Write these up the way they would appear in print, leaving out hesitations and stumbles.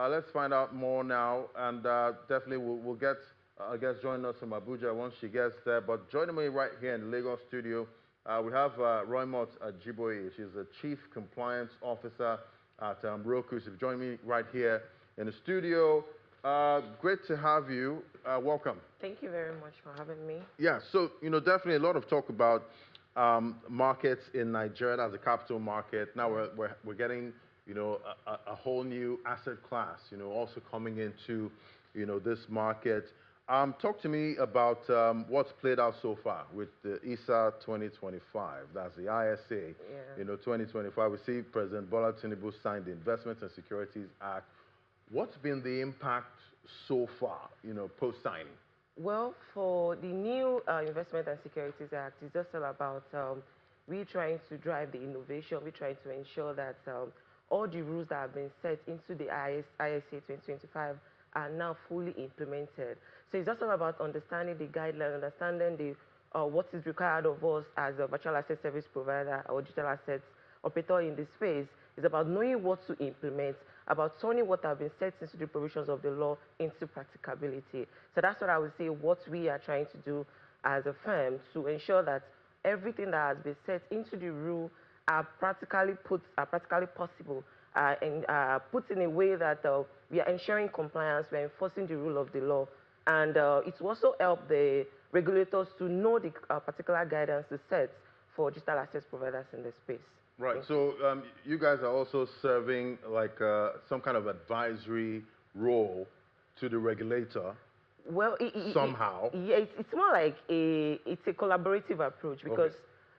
Let's find out more now, and definitely we'll get I guess joining us from Abuja once she gets there. But joining me right here in the Lagos studio, we have Roymot Ajiboye. She's the Chief Compliance Officer at Roku. She's joining me right here in the studio. Great to have you. Welcome. Thank you very much for having me. Yeah, so, definitely a lot of talk about markets in Nigeria as a capital market. Now we're getting, a whole new asset class, also coming into, this market. Talk to me about what's played out so far with the ISA 2025. That's the ISA. Yeah. 2025. We see President Bola Tinubu signed the Investment and Securities Act. What's been the impact so far, post-signing? Well, for the new Investment and Securities Act, it's just all about we trying to drive the innovation. We trying to ensure that all the rules that have been set into the ISA 2025 are now fully implemented. So it's just all about understanding the guidelines, understanding the what is required of us as a virtual asset service provider or digital assets operator in this space. It's about knowing what to implement, about turning what have been set into the provisions of the law into practicability. So that's what I would say what we are trying to do as a firm to ensure that everything that has been set into the rule are practically possible and put in a way that we are ensuring compliance, we are enforcing the rule of the law. And it will also help the regulators to know the particular guidance to set for digital assets providers in the space. Right. So you guys are also serving like some kind of advisory role to the regulator. Well, somehow. It's more like it's a collaborative approach because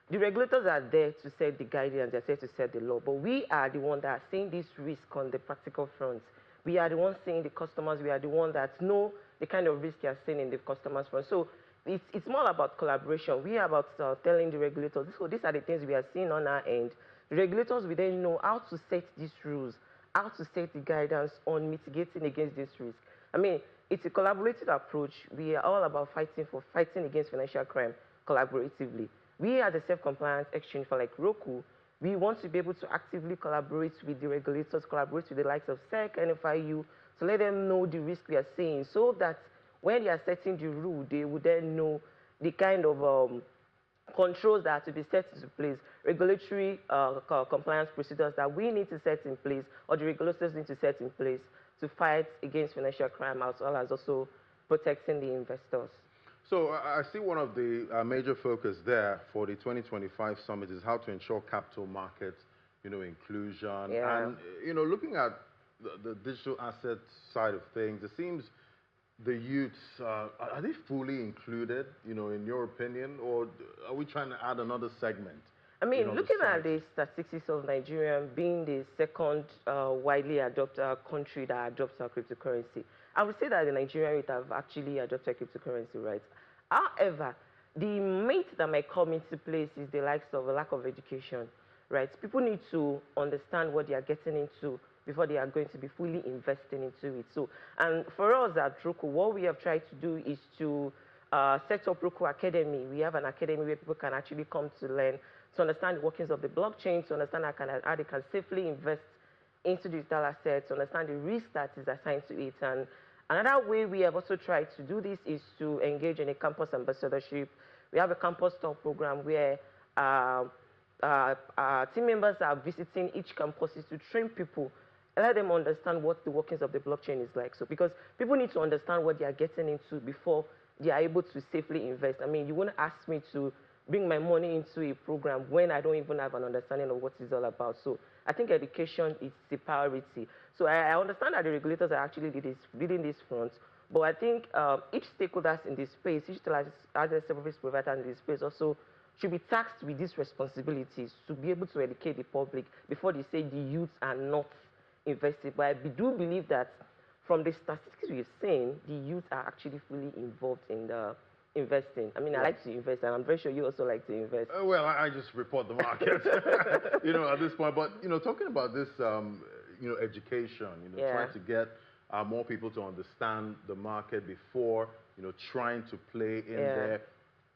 the regulators are there to set the guidance, they're there to set the law, but we are the ones that are seeing this risk on the practical front. We are the ones seeing the customers, we are the ones that know the kind of risk they are seeing in the customers front. So it's more about collaboration. We are about telling the regulators, so these are the things we are seeing on our end. The regulators will then know how to set these rules, how to set the guidance on mitigating against this risk. I mean, it's a collaborative approach. We are all about fighting against financial crime collaboratively. We as a self-compliance exchange for like Roku, we want to be able to actively collaborate with the regulators, collaborate with the likes of SEC, NFIU, to let them know the risk we are seeing so that when they are setting the rule, they would then know the kind of controls that are to be set into place, regulatory compliance procedures that we need to set in place or the regulators need to set in place to fight against financial crime as well as also protecting the investors. So I see one of the major focus there for the 2025 summit is how to ensure capital markets, inclusion. Yeah. And, looking at the digital asset side of things, it seems the youths, are they fully included, in your opinion, or are we trying to add another segment? I mean, looking at the statistics of Nigeria being the second widely adopted country that adopts our cryptocurrency, I would say that the Nigerian youth have actually adopted cryptocurrency, right? However, the myth that might come into place is the likes of a lack of education, right? People need to understand what they are getting into before they are going to be fully investing into it. So, and for us at Roku, what we have tried to do is to set up Roku Academy. We have an academy where people can actually come to learn, to understand the workings of the blockchain, to understand how they can safely invest into digital assets, to understand the risk that is assigned to it. And another way we have also tried to do this is to engage in a campus ambassadorship. We have a campus tour program where team members are visiting each campuses to train people, let them understand what the workings of the blockchain is like. So because people need to understand what they are getting into before they are able to safely invest. I mean, you wouldn't ask me to bring my money into a program when I don't even have an understanding of what it's all about. So I think education is the priority. So I understand that the regulators are actually leading this front, but I think each stakeholders in this space, each service provider in this space also should be tasked with these responsibilities to be able to educate the public before they say the youths are not investing. But I do believe that from the statistics we've seen, the youth are actually fully involved in the investing. I mean, I like to invest, and I'm very sure you also like to invest. Well, I just report the market, at this point. But, talking about this, education, trying to get more people to understand the market before, trying to play in there.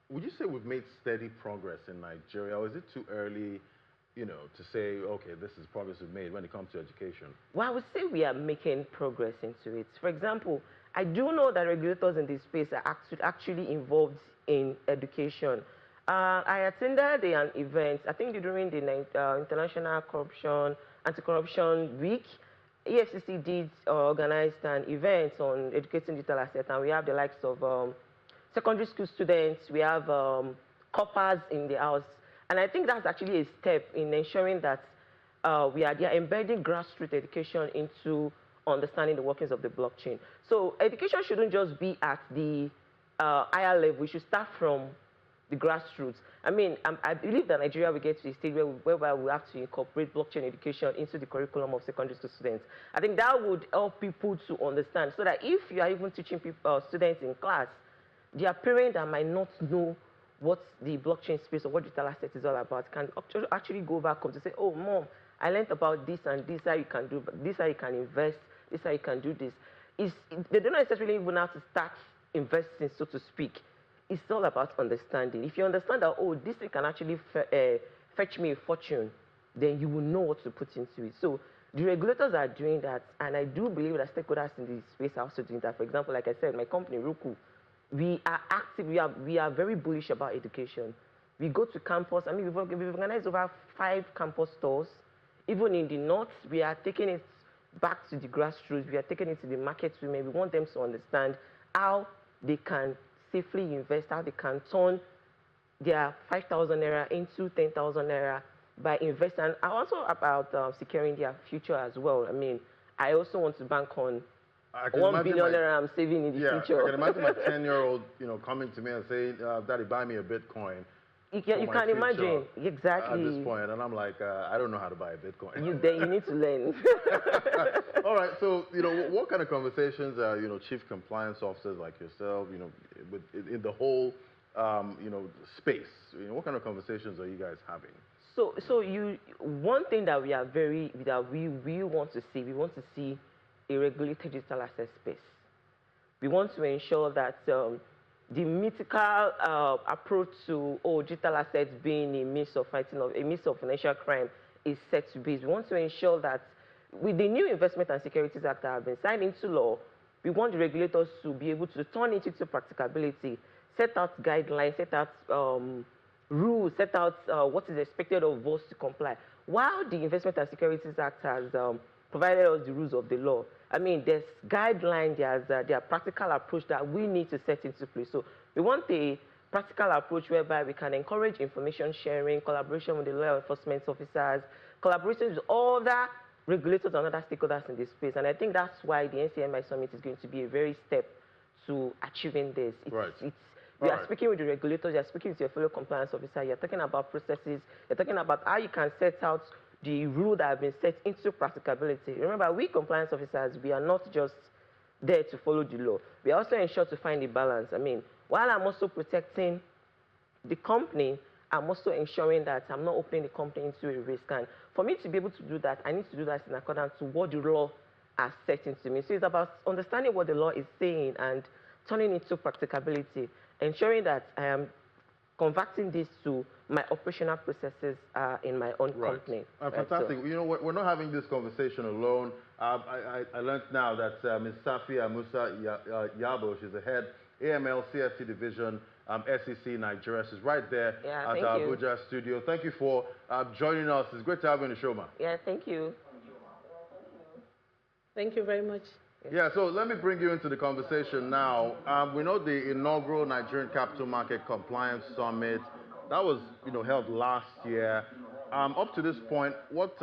Would you say we've made steady progress in Nigeria, or is it too early you know, to say, okay, this is progress we've made when it comes to education? Well, I would say we are making progress into it. For example, I do know that regulators in this space are actually involved in education. I attended an event, I think during the International Anti-Corruption Week. EFCC did organize an event on educating digital assets, and we have the likes of secondary school students, we have coppers in the house. And I think that's actually a step in ensuring that they are embedding grassroots education into understanding the workings of the blockchain. So education shouldn't just be at the higher level. We should start from the grassroots. I mean, I believe that Nigeria will get to a stage whereby we have to incorporate blockchain education into the curriculum of secondary school students. I think that would help people to understand, so that if you are even teaching students in class, their parents that might not know what the blockchain space or what digital asset is all about can actually go back home to say, oh, mom, I learned about this and this, how you can do this, how you can invest, this, how you can do this. They don't necessarily even have to start investing, so to speak. It's all about understanding. If you understand that, oh, this thing can actually fetch me a fortune, then you will know what to put into it. So the regulators are doing that, and I do believe that stakeholders in this space are also doing that. For example, like I said, my company, Roku, we are active, we are very bullish about education. We go to campus, I mean, we've organized over 5 campus stores. Even in the north, we are taking it back to the grassroots, we are taking it to the market women. We want them to understand how they can safely invest, how they can turn their 5,000 naira into 10,000 naira by investing. And also about securing their future as well. I mean, I also want to bank on 1 billion naira I'm saving in the future. I can imagine my 10-year-old, you know, coming to me and saying, Daddy, buy me a Bitcoin. You can imagine, exactly. At this point, and I'm like, I don't know how to buy a Bitcoin. You need to learn. All right, so, you know, what kind of conversations are, you know, chief compliance officers like yourself, you know, in the whole, you know, space? You know, what kind of conversations are you guys having? So one thing that we want to see, we want to see a regulated digital asset space. We want to ensure that the mythical approach to digital assets being a means of fighting a means of financial crime is set to be. We want to ensure that with the new Investment and Securities Act that have been signed into law, we want the regulators to be able to turn it into practicability, set out guidelines, set out rules, set out what is expected of us to comply. While the Investment and Securities Act has provided us the rules of the law, I mean, there's guidelines, there's practical approach that we need to set into place. So we want a practical approach whereby we can encourage information sharing, collaboration with the law enforcement officers, collaboration with other regulators and other stakeholders in this space. And I think that's why the NCMI Summit is going to be a very step to achieving this. You are speaking with the regulators, you are speaking with your fellow compliance officer, you're talking about processes, you're talking about how you can set out the rule that have been set into practicability. Remember, we compliance officers, we are not just there to follow the law. We also ensure to find a balance. I mean, while I'm also protecting the company, I'm also ensuring that I'm not opening the company into a risk. And for me to be able to do that, I need to do that in accordance to what the law has set into me. So it's about understanding what the law is saying and turning it into practicability, ensuring that I am converting this to my operational processes in my own company. Fantastic. So, you know, we're not having this conversation alone. I learned now that Ms. Safia Musa Yabo, she's the head AML CFT division, SEC Nigeria. She's right there at our Abuja studio. Thank you for joining us. It's great to have you on the show, ma. Yeah, thank you. Thank you very much. Yeah, so let me bring you into the conversation now. We know the inaugural Nigerian Capital Market Compliance Summit, that was, you know, held last year. Up to this point, what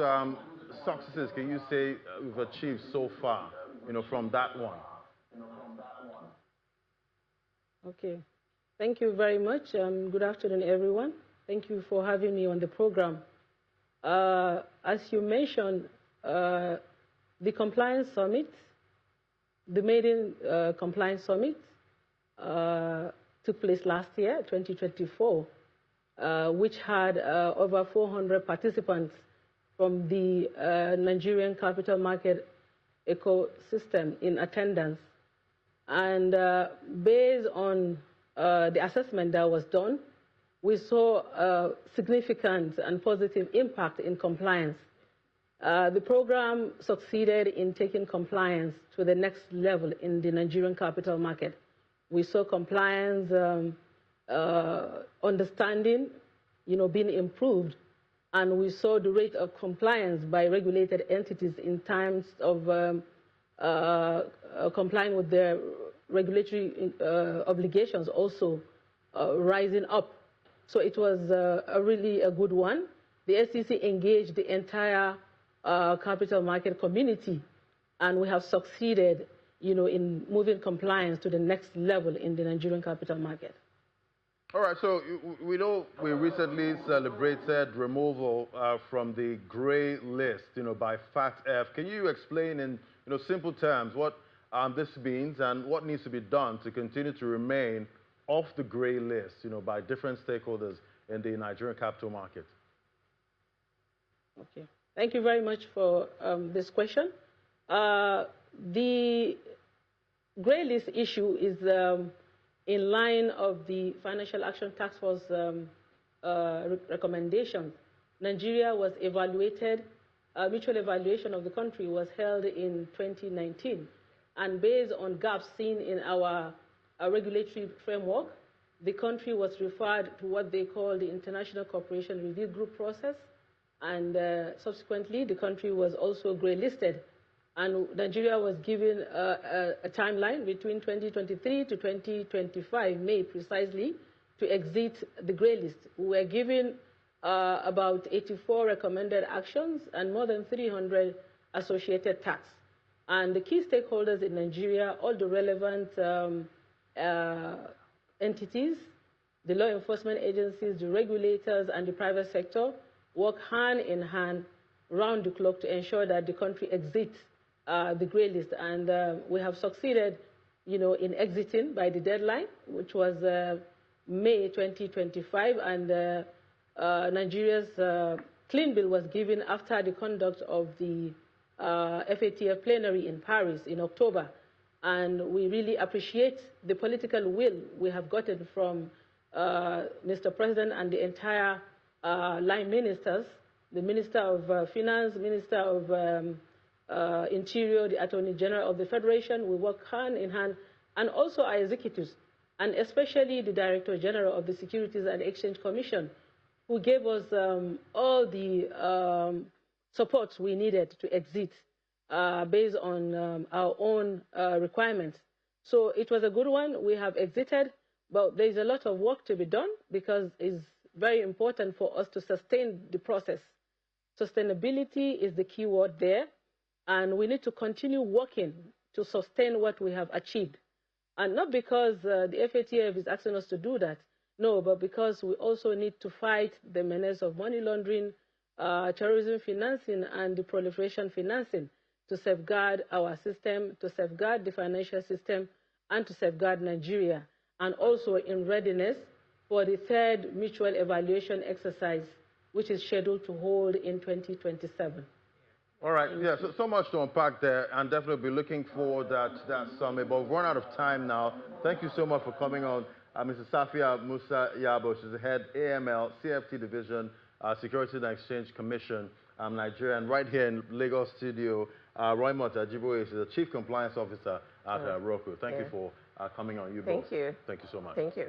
successes can you say we've achieved so far, you know, from that one? Okay. Thank you very much. Good afternoon, everyone. Thank you for having me on the program. As you mentioned, the Compliance Summit, the maiden Compliance Summit took place last year, 2024, which had over 400 participants from the Nigerian capital market ecosystem in attendance. And based on the assessment that was done, we saw a significant and positive impact in compliance. The program succeeded in taking compliance to the next level in the Nigerian capital market. We saw compliance understanding, being improved, and we saw the rate of compliance by regulated entities in terms of complying with their regulatory obligations also rising up. So it was really a good one. The SEC engaged the entire capital market community, and we have succeeded, in moving compliance to the next level in the Nigerian capital market. All right, so we know we recently celebrated removal from the gray list, by FATF. Can you explain in, simple terms what this means and what needs to be done to continue to remain off the gray list, by different stakeholders in the Nigerian capital market? Okay, thank you very much for this question. The gray list issue is in line of the Financial Action Task Force recommendation. Nigeria was evaluated, mutual evaluation of the country was held in 2019. And based on gaps seen in our regulatory framework, the country was referred to what they call the International Cooperation Review Group process. And subsequently, the country was also gray listed. And Nigeria was given a timeline between 2023 to 2025, May precisely, to exit the gray list. We were given about 84 recommended actions and more than 300 associated tasks. And the key stakeholders in Nigeria, all the relevant entities, the law enforcement agencies, the regulators, and the private sector work hand in hand round the clock to ensure that the country exits the gray list. And we have succeeded, in exiting by the deadline, which was May 2025. And Nigeria's clean bill was given after the conduct of the FATF plenary in Paris in October. And we really appreciate the political will we have gotten from Mr. President and the entire line ministers, the Minister of Finance, Minister of Interior, the Attorney General of the Federation. We work hand in hand, and also our executives, and especially the Director General of the Securities and Exchange Commission, who gave us all the support we needed to exit based on our own requirements. So it was a good one. We have exited, but there's a lot of work to be done because it's very important for us to sustain the process. Sustainability is the key word there, and we need to continue working to sustain what we have achieved. And not because the FATF is asking us to do that, no, but because we also need to fight the menace of money laundering, terrorism financing, and the proliferation financing to safeguard our system, to safeguard the financial system, and to safeguard Nigeria, and also in readiness for the third mutual evaluation exercise, which is scheduled to hold in 2027. All right, yeah, so much to unpack there, and definitely be looking forward to that summit. But we've run out of time now. Thank you so much for coming on. Mrs. Safia Musa Yabo, she's the head AML, CFT Division, Securities and Exchange Commission, Nigeria, and right here in Lagos studio, Roy Mota-Ajiboye is the Chief Compliance Officer at Roku. Thank you for coming on. Thank you. Thank you so much. Thank you.